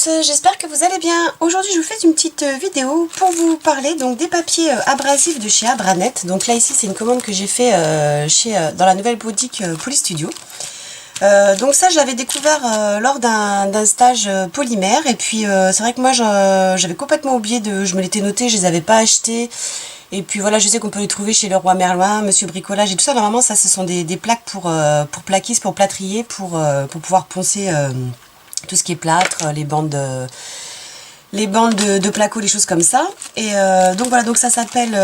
tous, j'espère que vous allez bien. Aujourd'hui je vous fais une petite vidéo pour vous parler donc des papiers abrasifs de chez Abranet. Donc là ici c'est une commande que j'ai fait dans la nouvelle boutique Polystudio. Donc ça j'avais découvert lors d'un stage polymère, et puis c'est vrai que moi j'avais complètement oublié je me l'étais noté, je les avais pas achetés. Et puis voilà, je sais qu'on peut les trouver chez Leroy Merlin, Monsieur Bricolage et tout ça. Normalement ça ce sont des plaques pour plaquistes, pour plâtrier, pour pouvoir poncer tout ce qui est plâtre, les bandes de placo, les choses comme ça. Et donc voilà, donc ça s'appelle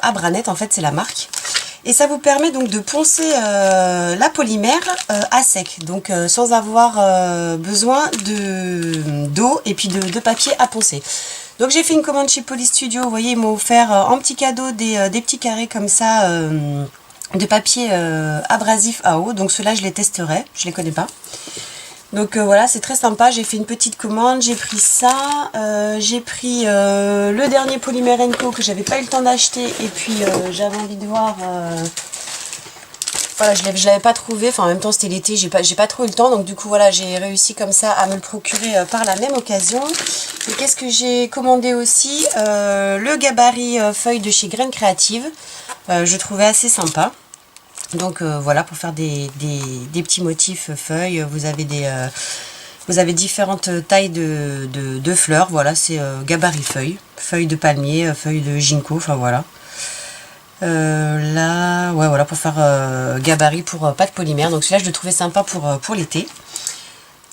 Abranet, en fait c'est la marque. Et ça vous permet donc de poncer la polymère à sec, donc sans avoir besoin d'eau et puis de papier à poncer. Donc j'ai fait une commande chez Polystudio, vous voyez, ils m'ont offert en petit cadeau des petits carrés comme ça de papier abrasif à eau. Donc ceux-là je les testerai, je les connais pas. Donc voilà, c'est très sympa. J'ai fait une petite commande, j'ai pris ça, j'ai pris le dernier polymère Enco que j'avais pas eu le temps d'acheter, et puis j'avais envie de voir, voilà, je l'avais pas trouvé, enfin en même temps c'était l'été, j'ai pas trop eu le temps, donc du coup voilà, j'ai réussi comme ça à me le procurer par la même occasion. Et qu'est-ce que j'ai commandé aussi, le gabarit feuille de chez Graines Créatives, je trouvais assez sympa. Donc voilà, pour faire des petits motifs feuilles, vous avez différentes tailles de fleurs. Voilà, c'est gabarit feuilles de palmier, feuilles de ginkgo, enfin voilà. Là, ouais, voilà, pour faire gabarit pour pâte polymère. Donc celui-là je le trouvais sympa pour l'été.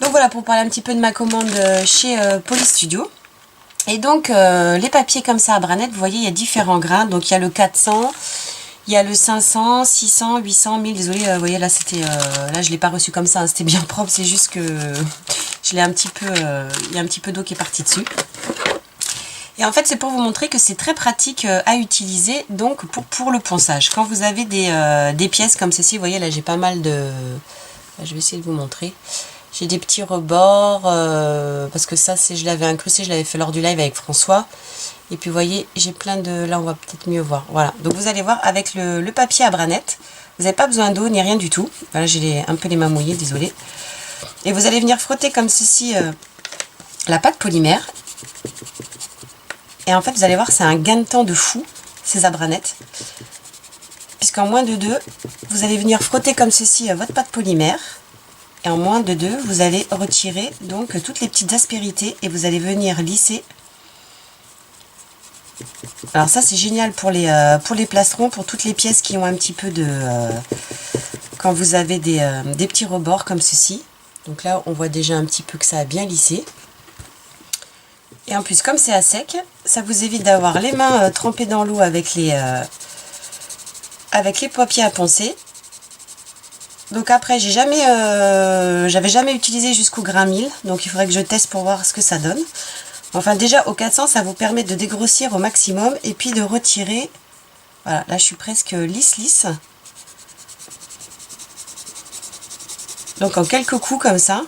Donc voilà, pour parler un petit peu de ma commande chez Polystudio. Et donc les papiers comme ça à Abranet, vous voyez, il y a différents grains. Donc il y a le 400. Il y a le 500, 600, 800, 1000, désolé, vous voyez là c'était, là je l'ai pas reçu comme ça, hein, c'était bien propre, c'est juste que je l'ai un petit peu, il y a un petit peu d'eau qui est partie dessus. Et en fait c'est pour vous montrer que c'est très pratique à utiliser, donc pour le ponçage. Quand vous avez des pièces comme ceci, vous voyez là j'ai pas mal de, là, je vais essayer de vous montrer. J'ai des petits rebords, parce que ça je l'avais incrusté, je l'avais fait lors du live avec François. Et puis vous voyez, j'ai plein de... Là on va peut-être mieux voir. Voilà, donc vous allez voir avec le papier Abranet, vous n'avez pas besoin d'eau ni rien du tout. Voilà, j'ai un peu les mains mouillées, désolé. Et vous allez venir frotter comme ceci la pâte polymère. Et en fait vous allez voir, c'est un gain de temps de fou, ces Abranet. Puisqu'en moins de 2, vous allez venir frotter comme ceci votre pâte polymère. Et en moins de 2, vous allez retirer donc toutes les petites aspérités et vous allez venir lisser. Alors ça c'est génial pour les plastrons, pour toutes les pièces qui ont un petit peu de... quand vous avez des petits rebords comme ceci. Donc là on voit déjà un petit peu que ça a bien lissé. Et en plus comme c'est à sec, ça vous évite d'avoir les mains trempées dans l'eau avec les papiers à poncer. Donc après j'avais jamais utilisé jusqu'au grain 1000, donc il faudrait que je teste pour voir ce que ça donne. Enfin déjà au 400 ça vous permet de dégrossir au maximum et puis de retirer. Voilà, là je suis presque lisse. Donc en quelques coups comme ça.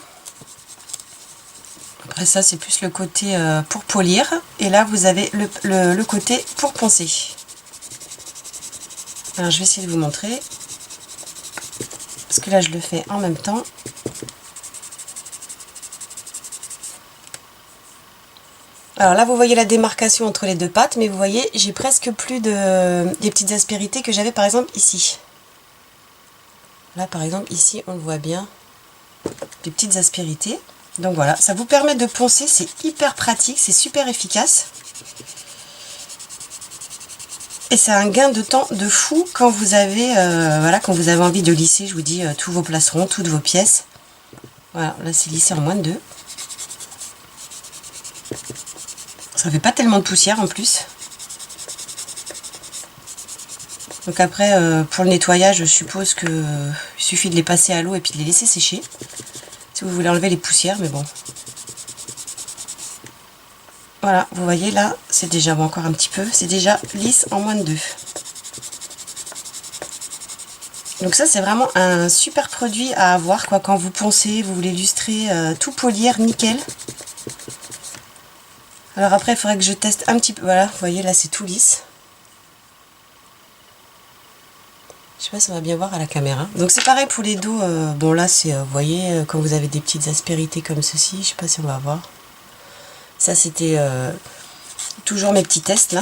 Après ça c'est plus le côté pour polir. Et là vous avez le côté pour poncer. Alors je vais essayer de vous montrer. Parce que là je le fais en même temps. Alors là vous voyez la démarcation entre les deux pattes, mais vous voyez j'ai presque plus des petites aspérités que j'avais par exemple ici. Là par exemple ici on le voit bien, des petites aspérités. Donc voilà, ça vous permet de poncer, c'est hyper pratique, c'est super efficace. Et c'est un gain de temps de fou quand vous avez, voilà, quand vous avez envie de lisser, je vous dis, tous vos placerons, toutes vos pièces. Voilà, là c'est lissé en moins de 2. Ça fait pas tellement de poussière en plus. Donc après pour le nettoyage je suppose que il suffit de les passer à l'eau et puis de les laisser sécher. Si vous voulez enlever les poussières, mais bon. Voilà, vous voyez là, c'est déjà bon, encore un petit peu, c'est déjà lisse en moins de 2. Donc ça c'est vraiment un super produit à avoir quoi, quand vous poncez, vous voulez lustrer, tout polir, nickel. Alors après il faudrait que je teste un petit peu, voilà, vous voyez là c'est tout lisse. Je sais pas si on va bien voir à la caméra. Donc c'est pareil pour les dos, bon là c'est, vous voyez, quand vous avez des petites aspérités comme ceci, je sais pas si on va voir. Ça c'était toujours mes petits tests là.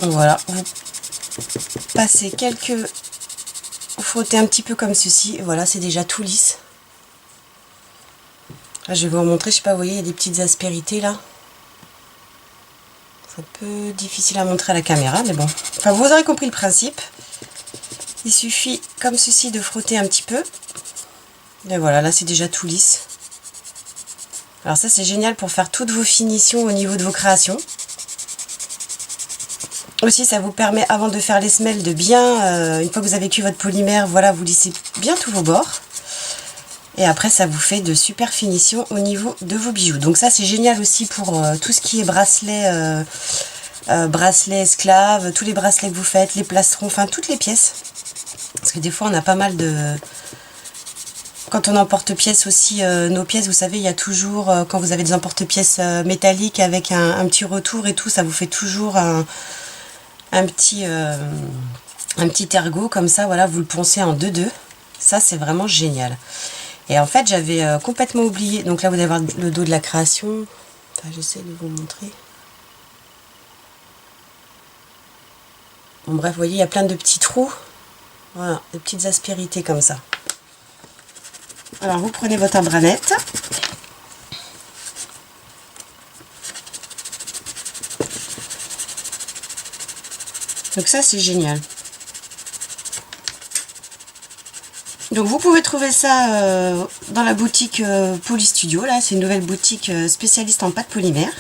Donc voilà, vous passez quelques... Vous frottez un petit peu comme ceci, et voilà, c'est déjà tout lisse. Là, je vais vous remontrer, je sais pas, vous voyez, il y a des petites aspérités là. C'est un peu difficile à montrer à la caméra, mais bon. Enfin, vous aurez compris le principe. Il suffit, comme ceci, de frotter un petit peu. Et voilà, là, c'est déjà tout lisse. Alors ça, c'est génial pour faire toutes vos finitions au niveau de vos créations. Aussi, ça vous permet, avant de faire les semelles, de bien, une fois que vous avez cuit votre polymère, voilà, vous lissez bien tous vos bords. Et après, ça vous fait de super finitions au niveau de vos bijoux. Donc ça, c'est génial aussi pour tout ce qui est bracelet, bracelet esclave, tous les bracelets que vous faites, les plastrons, enfin toutes les pièces. Parce que des fois, on a pas mal de... Quand on emporte-pièces aussi, nos pièces, vous savez, il y a toujours, quand vous avez des emporte-pièces métalliques avec un petit retour et tout, ça vous fait toujours un petit ergot comme ça, voilà, vous le poncez en 2-2. Ça, c'est vraiment génial. Et en fait, j'avais complètement oublié. Donc là, vous allez voir le dos de la création. Enfin, j'essaie de vous montrer. Bon, bref, vous voyez, il y a plein de petits trous. Voilà, des petites aspérités comme ça. Alors, vous prenez votre embranette. Donc ça, c'est génial. Donc vous pouvez trouver ça dans la boutique Polystudio. Là, c'est une nouvelle boutique spécialiste en pâte polymère.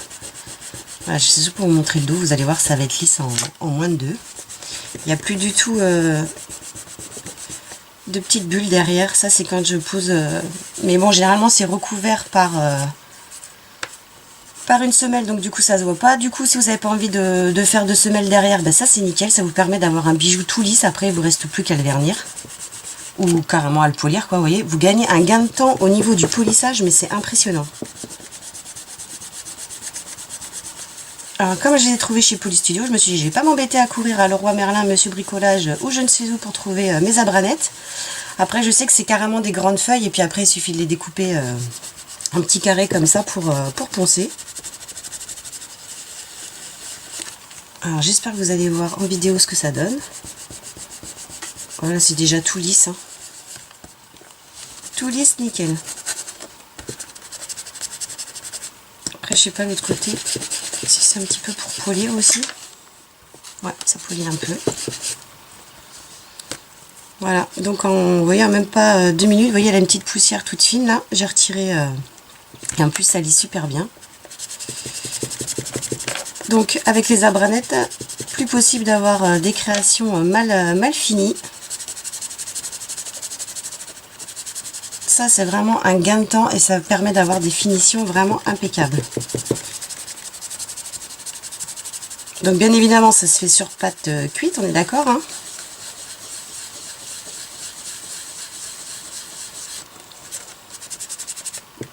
Voilà, je sais pour vous montrer le dos. Vous allez voir, ça va être lisse en moins de 2. Il n'y a plus du tout de petites bulles derrière. Ça, c'est quand je pose... Mais bon, généralement, c'est recouvert par une semelle. Donc du coup, ça se voit pas. Du coup, si vous n'avez pas envie de faire de semelle derrière, ben ça, c'est nickel. Ça vous permet d'avoir un bijou tout lisse. Après, il ne vous reste plus qu'à le vernir. Ou carrément à le polir, quoi, vous voyez. Vous gagnez un gain de temps au niveau du polissage, mais c'est impressionnant. Alors, comme je les ai trouvés chez Polystudio, je me suis dit, je vais pas m'embêter à courir à Leroy Merlin, Monsieur Bricolage, ou je ne sais où pour trouver mes abranettes. Après, je sais que c'est carrément des grandes feuilles, et puis après, il suffit de les découper en petits carrés comme ça pour poncer. Alors, j'espère que vous allez voir en vidéo ce que ça donne. Voilà, c'est déjà tout lisse, hein. Tout lisse, nickel. Après, je sais pas l'autre côté, si c'est un petit peu pour polir aussi. Ouais, ça polit un peu. Voilà, donc vous voyez, en même pas 2 minutes, vous voyez, elle a une petite poussière toute fine là. J'ai retiré, et en plus, ça lit super bien. Donc, avec les abranettes, plus possible d'avoir des créations mal finies. Ça, c'est vraiment un gain de temps et ça permet d'avoir des finitions vraiment impeccables. Donc bien évidemment, ça se fait sur pâte cuite, on est d'accord, hein.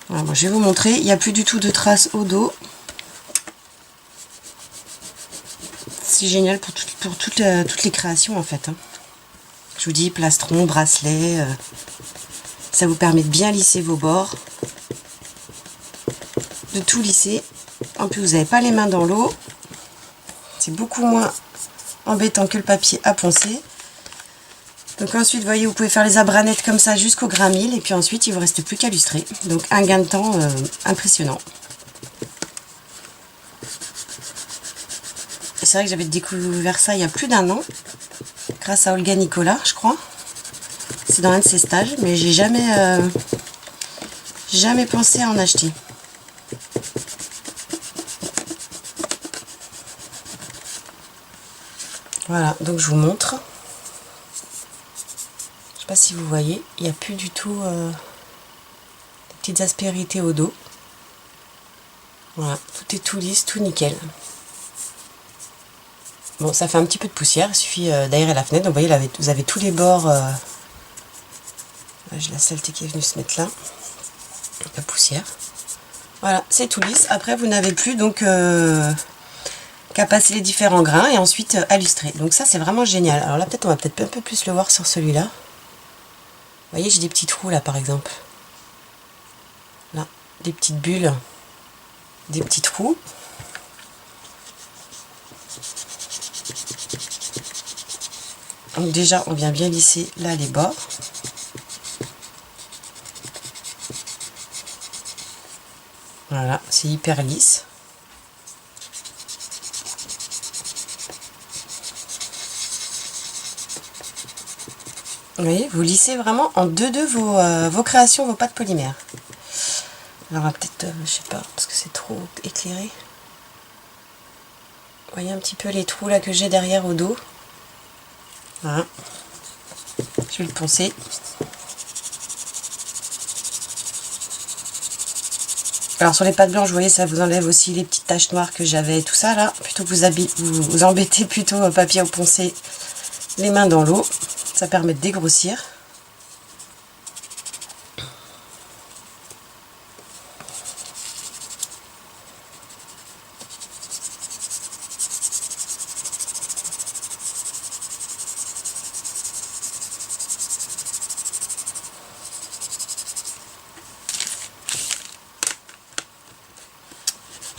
Voilà, moi, je vais vous montrer, il n'y a plus du tout de traces au dos. C'est génial pour toutes les créations en fait, hein. Je vous dis, plastron, bracelet, ça vous permet de bien lisser vos bords, de tout lisser. En plus, vous n'avez pas les mains dans l'eau. C'est beaucoup moins embêtant que le papier à poncer. Donc ensuite, vous voyez, vous pouvez faire les abranettes comme ça jusqu'au grain 1000. Et puis ensuite, il ne vous reste plus qu'à lustrer. Donc un gain de temps impressionnant. Et c'est vrai que j'avais découvert ça il y a plus d'1 an. Grâce à Olga Nicolas, je crois. C'est dans un de ses stages. Mais j'ai jamais pensé à en acheter. Voilà, donc je vous montre. Je sais pas si vous voyez, il n'y a plus du tout des petites aspérités au dos. Voilà, tout est tout lisse, tout nickel. Bon, ça fait un petit peu de poussière, il suffit d'aérer la fenêtre. Donc vous voyez, vous avez tous les bords. J'ai la saleté qui est venue se mettre là. La poussière. Voilà, c'est tout lisse. Après, vous n'avez plus donc qu'à passer les différents grains et ensuite à lustrer. Donc ça, c'est vraiment génial. Alors là, on va peut-être un peu plus le voir sur celui-là. Vous voyez, j'ai des petits trous là, par exemple. Là, des petites bulles. des petits trous. Donc déjà, on vient bien lisser là les bords. Voilà, c'est hyper lisse. Vous voyez, vous lissez vraiment en deux vos créations, vos pâtes polymères. Alors on va peut-être, je sais pas, parce que c'est trop éclairé. Vous voyez un petit peu les trous là que j'ai derrière au dos. Voilà. Je vais le poncer. Alors sur les pâtes blanches, vous voyez, ça vous enlève aussi les petites taches noires que j'avais et tout ça là. Plutôt que vous embêtez plutôt au papier à poncer les mains dans l'eau. Ça permet de dégrossir.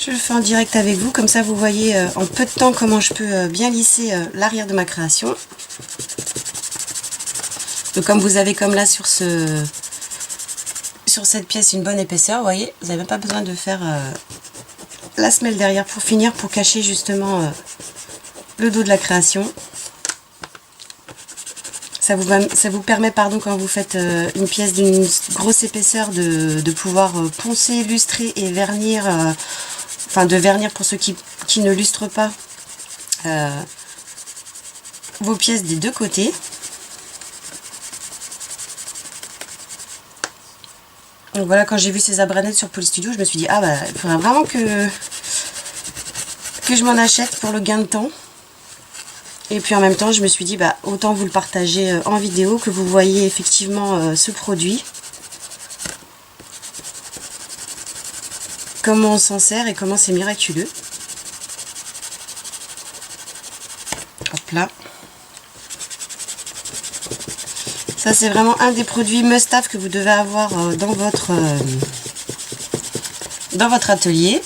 Je le fais en direct avec vous, comme ça vous voyez en peu de temps comment je peux bien lisser l'arrière de ma création. Donc comme vous avez comme là sur cette pièce une bonne épaisseur, vous voyez, vous n'avez même pas besoin de faire la semelle derrière pour finir, pour cacher justement le dos de la création. Ça vous permet, pardon, quand vous faites une pièce d'une grosse épaisseur de pouvoir poncer, lustrer et vernir, enfin de vernir pour ceux qui ne lustrent pas vos pièces des deux côtés. Donc voilà, quand j'ai vu ces abranettes sur Polystudio, je me suis dit, ah bah, il faudrait vraiment que je m'en achète pour le gain de temps. Et puis en même temps, je me suis dit, bah, autant vous le partager en vidéo, que vous voyez effectivement ce produit. Comment on s'en sert et comment c'est miraculeux. Hop là. Ça, c'est vraiment un des produits must-have que vous devez avoir dans votre atelier.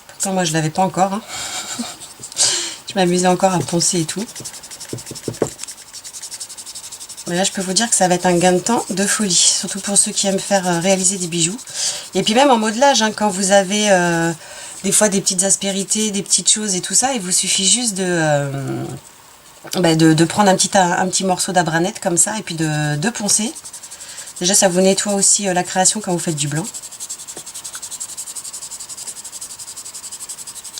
Pourtant, moi, je ne l'avais pas encore. Hein. Je m'amusais encore à poncer et tout. Mais là, je peux vous dire que ça va être un gain de temps de folie. Surtout pour ceux qui aiment faire réaliser des bijoux. Et puis même en modelage, hein, quand vous avez des fois des petites aspérités, des petites choses et tout ça, il vous suffit juste de prendre un petit morceau d'abranette comme ça et puis de poncer. Déjà, ça vous nettoie aussi la création quand vous faites du blanc.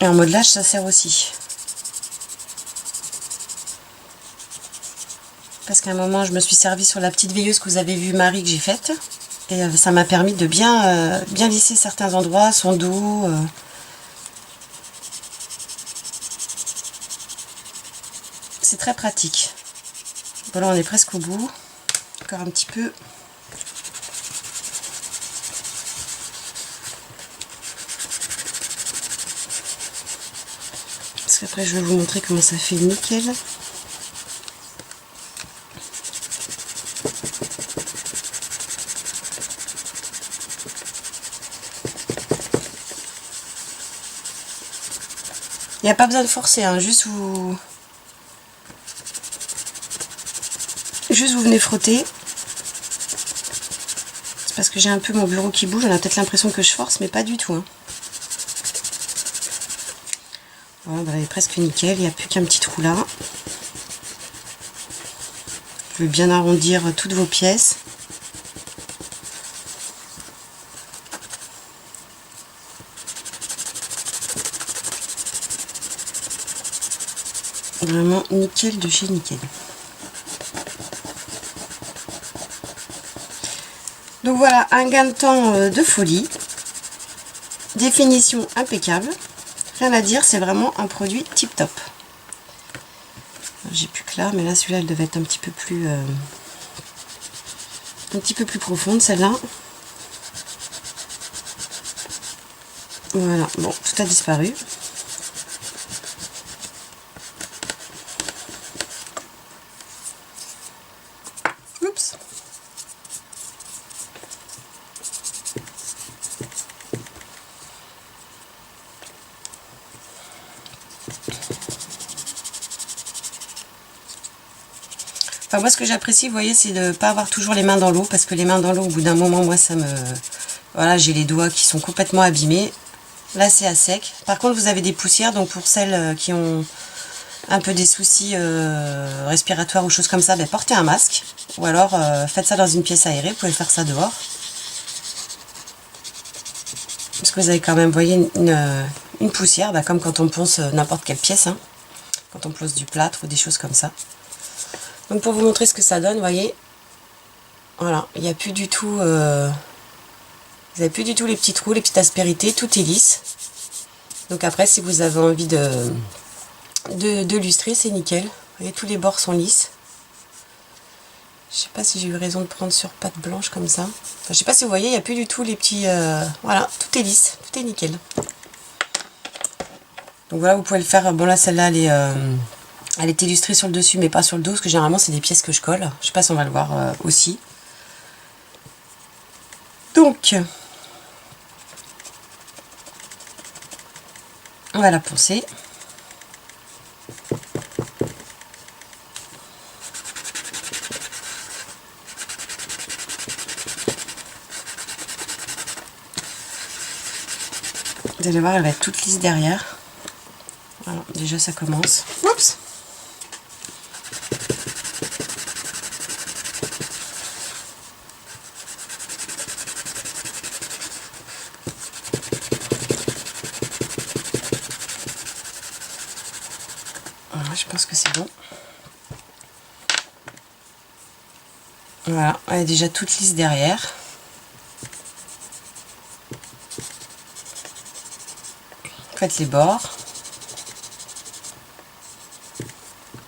Et en modelage, ça sert aussi. Parce qu'à un moment, je me suis servie sur la petite veilleuse que vous avez vu Marie que j'ai faite. Et ça m'a permis de bien lisser certains endroits, son dos. C'est très pratique. Voilà, on est presque au bout. Encore un petit peu. Parce qu'après, je vais vous montrer comment ça fait nickel. Il n'y a pas besoin de forcer, hein, juste vous venez frotter. C'est parce que j'ai un peu mon bureau qui bouge, on a peut-être l'impression que je force, mais pas du tout. Hein. Voilà, bah, elle est presque nickel, il n'y a plus qu'un petit trou là. Je vais bien arrondir toutes vos pièces. Vraiment nickel de chez nickel. Donc voilà, un gain de temps de folie. Définition impeccable. Rien à dire, c'est vraiment un produit tip top. J'ai plus que là, mais là celui-là elle devait être un petit peu plus profonde celle-là. Voilà, bon, tout a disparu. Oups. Enfin moi ce que j'apprécie, vous voyez, c'est de ne pas avoir toujours les mains dans l'eau, parce que les mains dans l'eau, au bout d'un moment, moi ça me... Voilà, j'ai les doigts qui sont complètement abîmés. Là c'est à sec. Par contre vous avez des poussières, donc pour celles qui ont un peu des soucis respiratoires ou choses comme ça, ben, portez un masque. Ou alors faites ça dans une pièce aérée, vous pouvez faire ça dehors. Parce que vous avez quand même, vous voyez, une poussière, ben, comme quand on ponce n'importe quelle pièce, hein, quand on pose du plâtre ou des choses comme ça. Donc pour vous montrer ce que ça donne, vous voyez, voilà, il n'y a plus du tout, vous n'avez plus du tout les petits trous, les petites aspérités, tout est lisse. Donc après, si vous avez envie de lustrer, c'est nickel. Vous voyez, tous les bords sont lisses. Je sais pas si j'ai eu raison de prendre sur pâte blanche comme ça. Enfin, je sais pas si vous voyez, il n'y a plus du tout les petits... voilà, tout est lisse, tout est nickel. Donc voilà, vous pouvez le faire. Bon là, celle-là, elle est illustrée sur le dessus, mais pas sur le dos, parce que généralement, c'est des pièces que je colle. Je sais pas si on va le voir aussi. Donc, on va la poncer. Vous allez voir, elle va être toute lisse derrière. Voilà, déjà ça commence. Oups! Voilà, je pense que c'est bon. Voilà, elle est déjà toute lisse derrière. Faites les bords.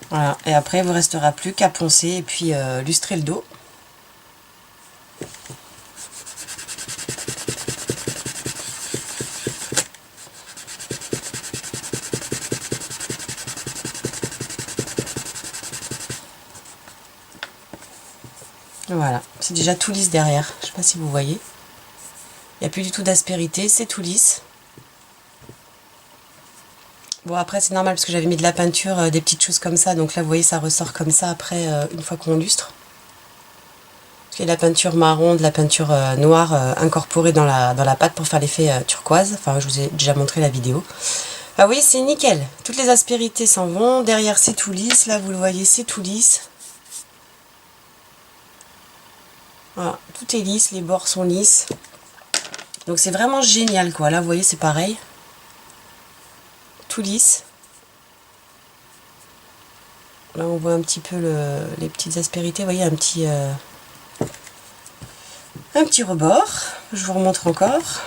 Voilà, et après il vous restera plus qu'à poncer et puis lustrer le dos. Voilà, c'est déjà tout lisse derrière, je sais pas si vous voyez. Il n'y a plus du tout d'aspérité, c'est tout lisse. Bon après c'est normal parce que j'avais mis de la peinture, des petites choses comme ça, donc là vous voyez ça ressort comme ça après une fois qu'on lustre. Parce qu'il y a de la peinture marron, de la peinture noire incorporée dans la pâte pour faire l'effet turquoise, enfin je vous ai déjà montré la vidéo. Ah oui, c'est nickel, toutes les aspérités s'en vont, derrière c'est tout lisse, là vous le voyez c'est tout lisse. Voilà, tout est lisse, les bords sont lisses. Donc c'est vraiment génial quoi, là vous voyez c'est pareil. Tout lisse. Là on voit un petit peu les petites aspérités, vous voyez un petit rebord, je vous remontre encore.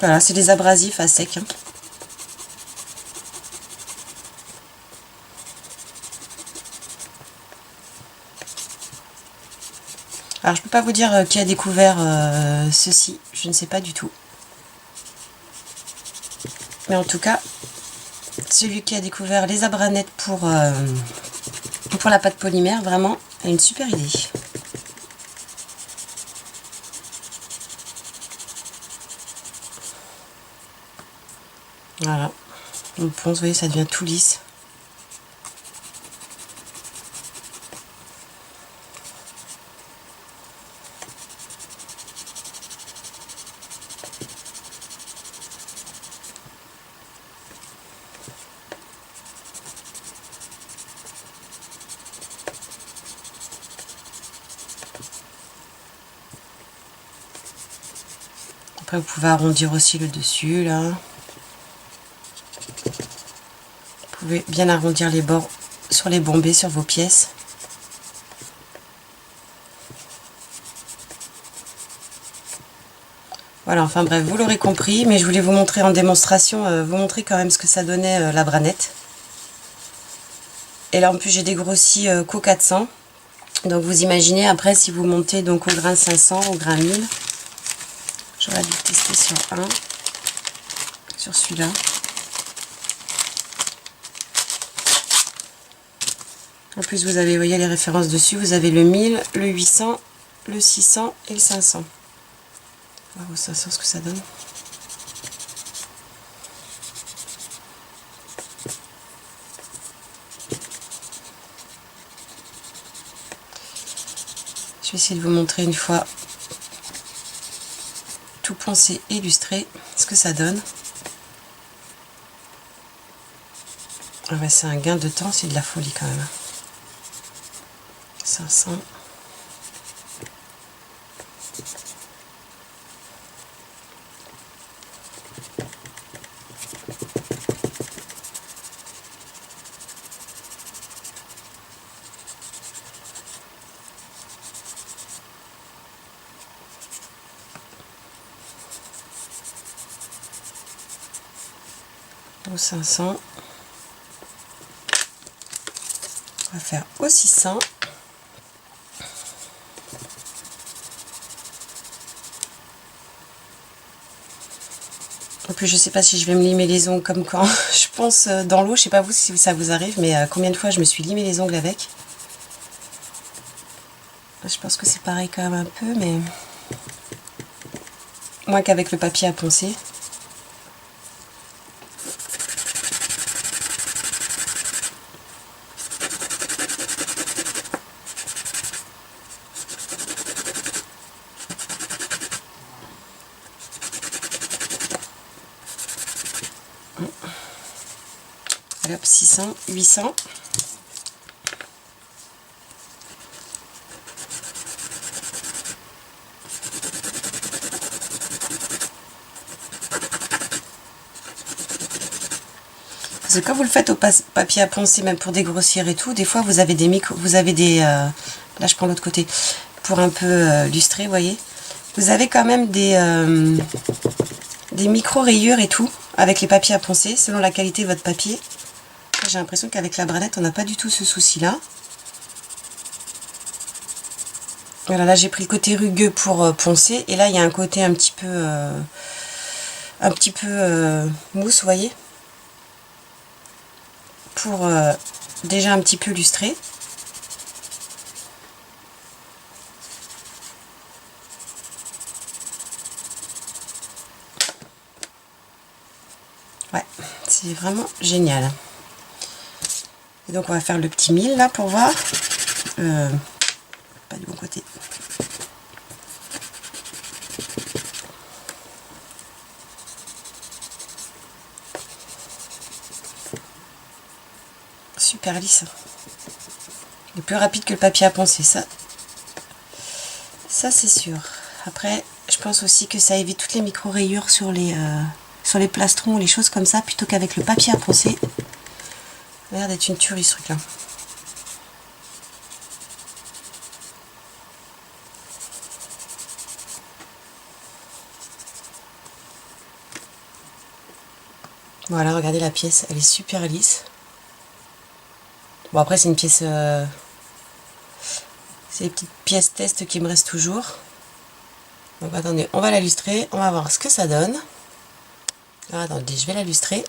Voilà, c'est des abrasifs à sec. Hein. Alors je peux pas vous dire qui a découvert ceci, je ne sais pas du tout. Mais en tout cas, celui qui a découvert les abranettes pour la pâte polymère, vraiment, a une super idée. Voilà, on ponce, vous voyez, ça devient tout lisse. Après, vous pouvez arrondir aussi le dessus, là. Vous pouvez bien arrondir les bords sur les bombés, sur vos pièces. Voilà, enfin bref, vous l'aurez compris, mais je voulais vous montrer en démonstration, vous montrer quand même ce que ça donnait la branette. Et là, en plus, j'ai dégrossi qu'au 400. Donc, vous imaginez, après, si vous montez donc au grain 500, au grain 1000, j'aurais dû tester sur un, sur celui-là. En plus, vous avez, vous voyez les références dessus, vous avez le 1000, le 800, le 600 et le 500. On va voir au 500 ce que ça donne. Je vais essayer de vous montrer une fois tout poncé, illustré, ce que ça donne. Ah ouais, c'est un gain de temps, c'est de la folie quand même. 500. Au 500. On va faire au 600. En plus, je sais pas si je vais me limer les ongles comme quand je pense dans l'eau. Je sais pas vous si ça vous arrive, mais combien de fois je me suis limé les ongles avec. Je pense que c'est pareil quand même un peu, mais moins qu'avec le papier à poncer. Allez hop, 600, 800. Parce que quand vous le faites au papier à poncer, même pour dégrossir et tout, des fois vous avez des là je prends l'autre côté, pour un peu lustrer, vous voyez. Vous avez quand même des micro-rayures et tout, avec les papiers à poncer, selon la qualité de votre papier. J'ai l'impression qu'avec la branette, on n'a pas du tout ce souci-là. Voilà, là j'ai pris le côté rugueux pour poncer, et là il y a un côté un petit peu mousse, vous voyez, pour déjà un petit peu lustrer. Ouais, c'est vraiment génial. Et donc on va faire le petit 1000 là pour voir. Pas du bon côté. Super lisse. Il est plus rapide que le papier à poncer, ça c'est sûr. Après, je pense aussi que ça évite toutes les micro-rayures sur les plastrons ou les choses comme ça, plutôt qu'avec le papier à poncer. Ça a l'air d'être une tuerie ce truc là. Voilà, regardez la pièce, elle est super lisse. Bon après c'est une pièce... c'est les petites pièces test qui me restent toujours. Donc attendez, on va l'illustrer, on va voir ce que ça donne. Alors, attendez, je vais l'illustrer.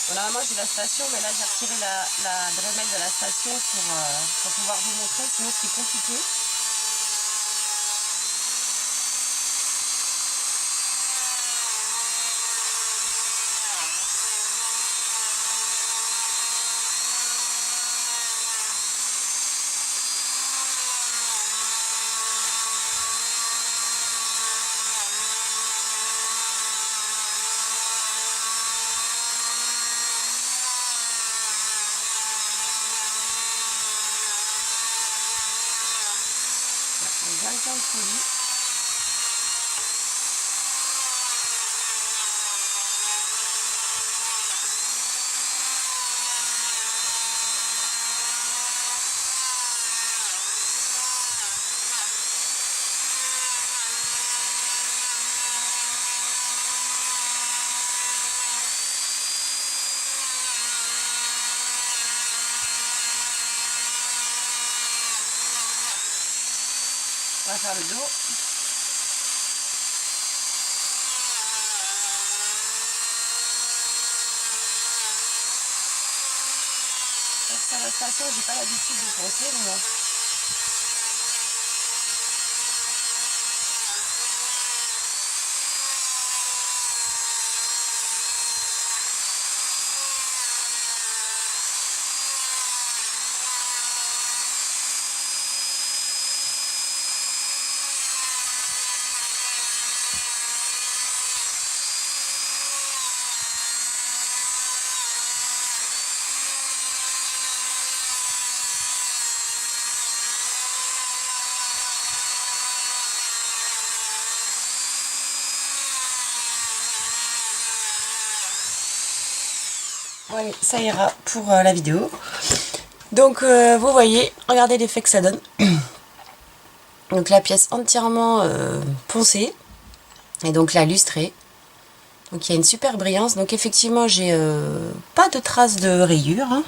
Bon, normalement j'ai la station, mais là j'ai retiré la Dremel de la station pour pouvoir vous montrer, sinon c'est compliqué. Bien le temps de folie. On va faire le dos. De toute façon, j'ai pas l'habitude de poncer, mais bon. Oui, ça ira pour la vidéo. Donc vous voyez, regardez l'effet que ça donne. Donc la pièce entièrement poncée et donc la lustrée. Donc il y a une super brillance. Donc effectivement j'ai pas de traces de rayures. Hein.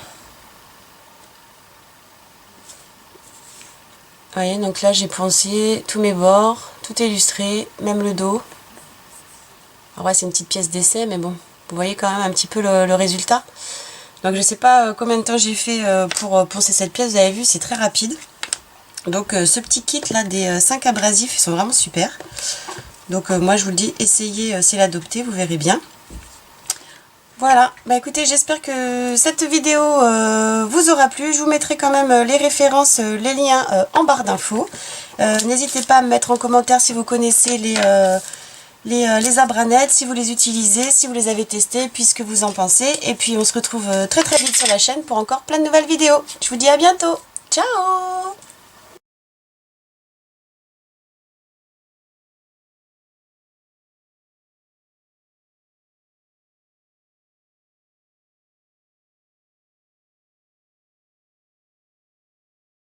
Vous voyez, donc là j'ai poncé tous mes bords, tout est lustré, même le dos. Alors ouais, c'est une petite pièce d'essai, mais bon, vous voyez quand même un petit peu le résultat. Donc je sais pas combien de temps j'ai fait pour poncer cette pièce, vous avez vu, c'est très rapide. Donc ce petit kit là des 5 abrasifs, ils sont vraiment super. Donc moi je vous le dis, essayez c'est l'adopter, vous verrez bien. Voilà, bah écoutez, j'espère que cette vidéo vous aura plu. Je vous mettrai quand même les références, les liens en barre d'infos. N'hésitez pas à me mettre en commentaire si vous connaissez les abranettes, si vous les utilisez, si vous les avez testés, puis ce que vous en pensez. Et puis on se retrouve très très vite sur la chaîne pour encore plein de nouvelles vidéos. Je vous dis à bientôt. Ciao!